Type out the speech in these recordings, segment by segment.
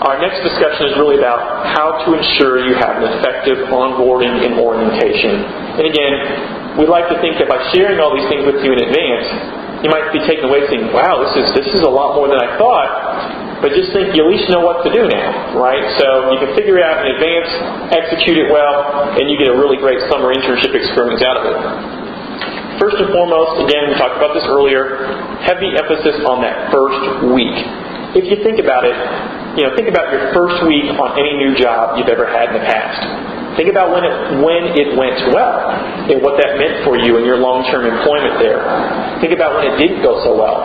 our next discussion is really about how to ensure you have an effective onboarding and orientation. And again, we like to think that by sharing all these things with you in advance, you might be taken away thinking, wow, this is a lot more than I thought. But just think you at least know what to do now, right? So you can figure it out in advance, execute it well, and you get a really great summer internship experience out of it. First and foremost, again, we talked about this earlier, heavy emphasis on that first week. If you think about it, think about your first week on any new job you've ever had in the past. Think about when it went well and what that meant for you in your long-term employment there. Think about when it didn't go so well.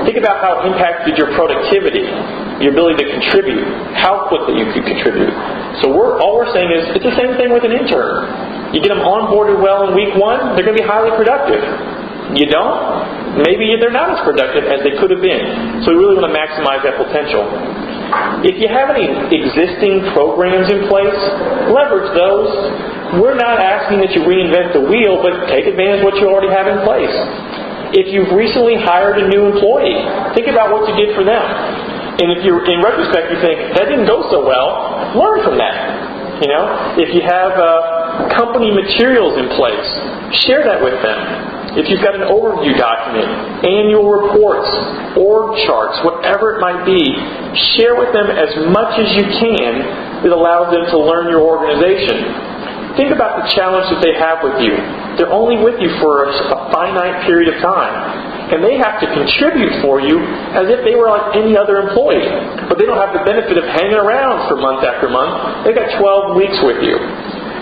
Think about how it impacted your productivity, your ability to contribute, how quickly you could contribute. So all we're saying is it's the same thing with an intern. You get them onboarded well in week 1, they're going to be highly productive. You don't? Maybe they're not as productive as they could have been. So we really want to maximize that potential. If you have any existing programs in place, leverage those. We're not asking that you reinvent the wheel, but take advantage of what you already have in place. If you've recently hired a new employee, think about what you did for them. And if you're in retrospect, you think, that didn't go so well, learn from that. If you have company materials in place, share that with them. If you've got an overview document, annual reports, org charts, whatever it might be, share with them as much as you can that allows them to learn your organization. Think about the challenge that they have with you. They're only with you for a finite period of time. And they have to contribute for you as if they were like any other employee. But they don't have the benefit of hanging around for month after month. They've got 12 weeks with you.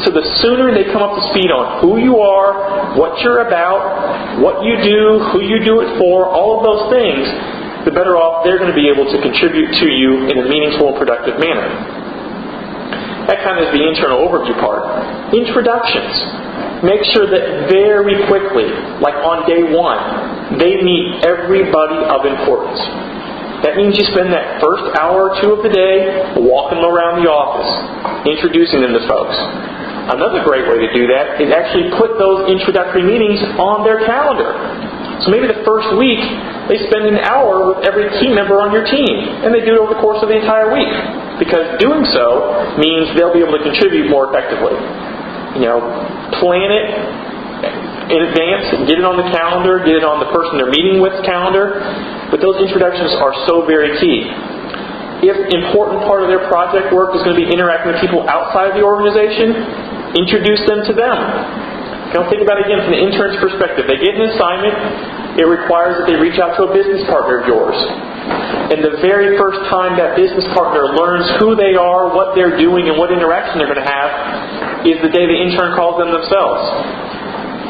So the sooner they come up to speed on who you are, what you're about, what you do, who you do it for, all of those things, the better off they're going to be able to contribute to you in a meaningful and productive manner. That kind of is the internal overview part. Introductions. Make sure that very quickly, like on day 1, they meet everybody of importance. That means you spend that first hour or 2 of the day walking around the office, introducing them to folks. Another great way to do that is actually put those introductory meetings on their calendar. So maybe the first week, they spend an hour with every team member on your team, and they do it over the course of the entire week. Because doing so means they'll be able to contribute more effectively. Plan it in advance, get it on the calendar, get it on the person they're meeting with calendar. But those introductions are so very key. If important part of their project work is going to be interacting with people outside of the organization, introduce them to them. Think about it again from the intern's perspective. They get an assignment, it requires that they reach out to a business partner of yours. And the very first time that business partner learns who they are, what they're doing, and what interaction they're going to have is the day the intern calls them themselves.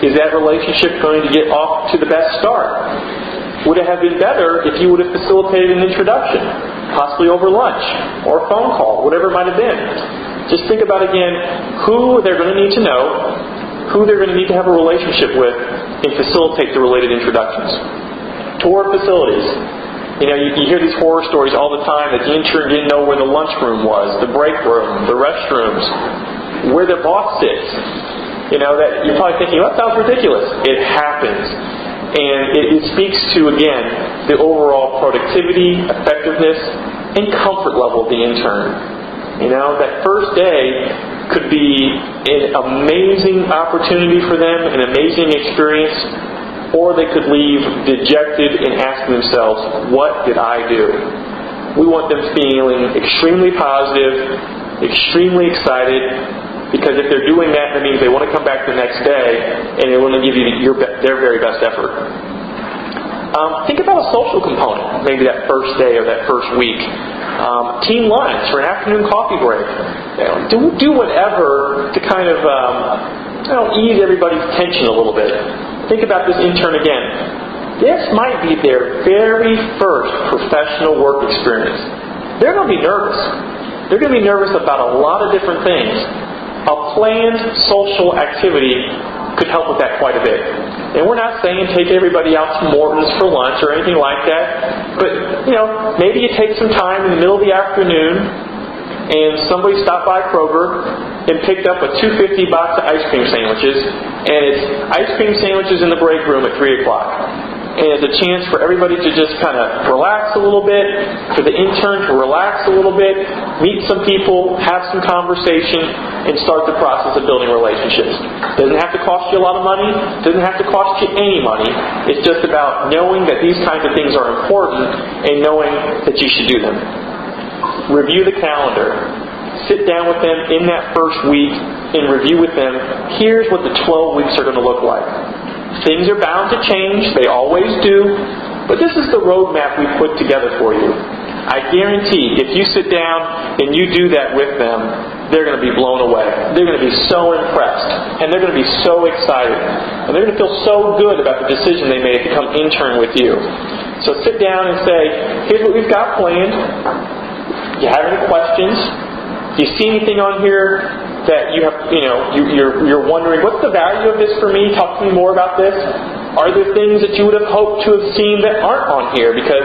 Is that relationship going to get off to the best start? Would it have been better if you would have facilitated an introduction, possibly over lunch or a phone call, whatever it might have been? Just think about again who they're going to need to know, who they're going to need to have a relationship with, and facilitate the related introductions. Tour facilities. You hear these horror stories all the time that the intern didn't know where the lunchroom was, the break room, the restrooms, where their boss sits. That you're probably thinking, that sounds ridiculous. It happens. And it speaks to, again, the overall productivity, effectiveness, and comfort level of the intern. That first day could be an amazing opportunity for them, an amazing experience, or they could leave dejected and asking themselves, what did I do? We want them feeling extremely positive, extremely excited, because if they're doing that, that means they want to come back the next day and they want to give you their very best effort. Think about a social component, maybe that first day or that first week. Team lunch or an afternoon coffee break. Do whatever to kind of ease everybody's tension a little bit. Think about this intern again. This might be their very first professional work experience. They're going to be nervous. They're going to be nervous about a lot of different things. A planned social activity could help with that quite a bit. And we're not saying take everybody out to Morton's for lunch or anything like that. But, maybe you take some time in the middle of the afternoon and somebody stopped by Kroger and picked up a $2.50 box of ice cream sandwiches. And it's ice cream sandwiches in the break room at 3 o'clock. and it's a chance for everybody to just kind of relax a little bit, for the intern to relax a little bit, meet some people, have some conversation, and start the process of building relationships. Doesn't have to cost you a lot of money, doesn't have to cost you any money. It's just about knowing that these kinds of things are important and knowing that you should do them. Review the calendar. Sit down with them in that first week and review with them, here's what the 12 weeks are going to look like. Things are bound to change, they always do, but this is the roadmap we put together for you. I guarantee if you sit down and you do that with them, they're going to be blown away. They're going to be so impressed, and they're going to be so excited, and they're going to feel so good about the decision they made to come intern with you. So sit down and say, here's what we've got planned. Do you have any questions? Do you see anything on here that you have, you're wondering, what's the value of this for me? Talk to me more about this. Are there things that you would have hoped to have seen that aren't on here? Because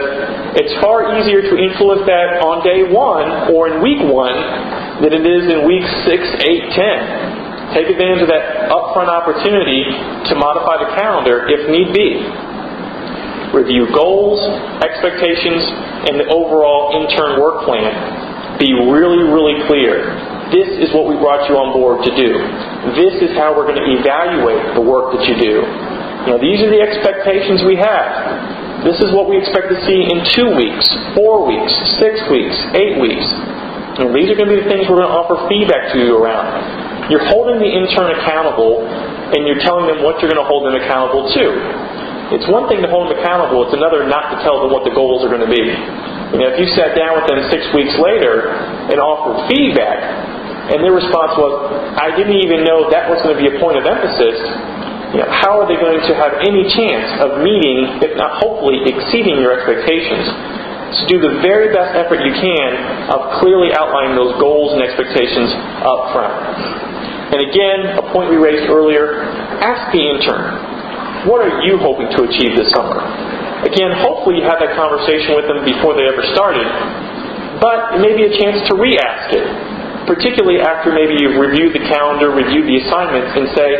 it's far easier to influence that on day 1 or in week 1 than it is in week 6, 8, 10. Take advantage of that upfront opportunity to modify the calendar if need be. Review goals, expectations, and the overall intern work plan. Be really, really clear. This is what we brought you on board to do. This is how we're going to evaluate the work that you do. These are the expectations we have. This is what we expect to see in 2 weeks, 4 weeks, 6 weeks, 8 weeks. And these are going to be the things we're going to offer feedback to you around. You're holding the intern accountable, and you're telling them what you're going to hold them accountable to. It's one thing to hold them accountable, it's another not to tell them what the goals are going to be. If you sat down with them 6 weeks later and offered feedback, and their response was, I didn't even know that was going to be a point of emphasis, how are they going to have any chance of meeting, if not hopefully exceeding your expectations? So do the very best effort you can of clearly outlining those goals and expectations up front. And again, a point we raised earlier, ask the intern, what are you hoping to achieve this summer? Again, hopefully you had that conversation with them before they ever started, but it may be a chance to re-ask it, particularly after maybe you've reviewed the calendar, reviewed the assignments, and say,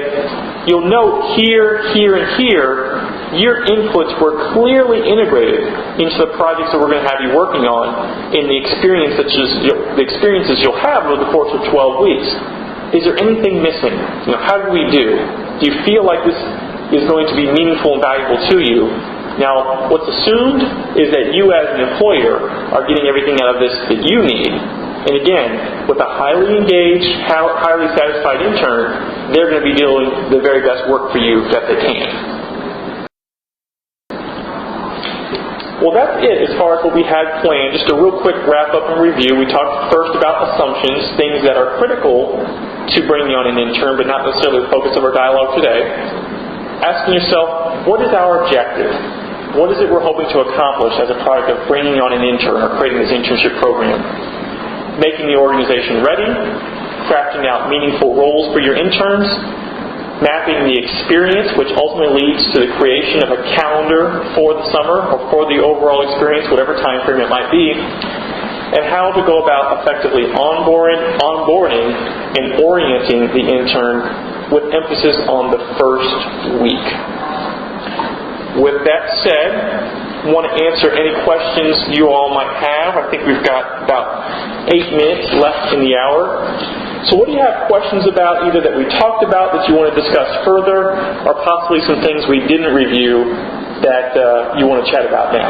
you'll note here, here, and here, your inputs were clearly integrated into the projects that we're going to have you working on in the experiences you'll have over the course of 12 weeks. Is there anything missing? How do we do? Do you feel like this is going to be meaningful and valuable to you? Now, what's assumed is that you as an employer are getting everything out of this that you need. And again, with a highly engaged, highly satisfied intern, they're going to be doing the very best work for you that they can. Well, that's it as far as what we had planned. Just a real quick wrap-up and review. We talked first about assumptions, things that are critical to bringing on an intern, but not necessarily the focus of our dialogue today. Asking yourself, what is our objective? What is it we're hoping to accomplish as a product of bringing on an intern or creating this internship program? Making the organization ready, crafting out meaningful roles for your interns, mapping the experience, which ultimately leads to the creation of a calendar for the summer or for the overall experience, whatever time frame it might be, and how to go about effectively onboarding and orienting the intern with emphasis on the first week. With that said, I want to answer any questions you all might have. I think we've got about 8 minutes left in the hour. So what do you have questions about, either that we talked about that you want to discuss further, or possibly some things we didn't review that you want to chat about now?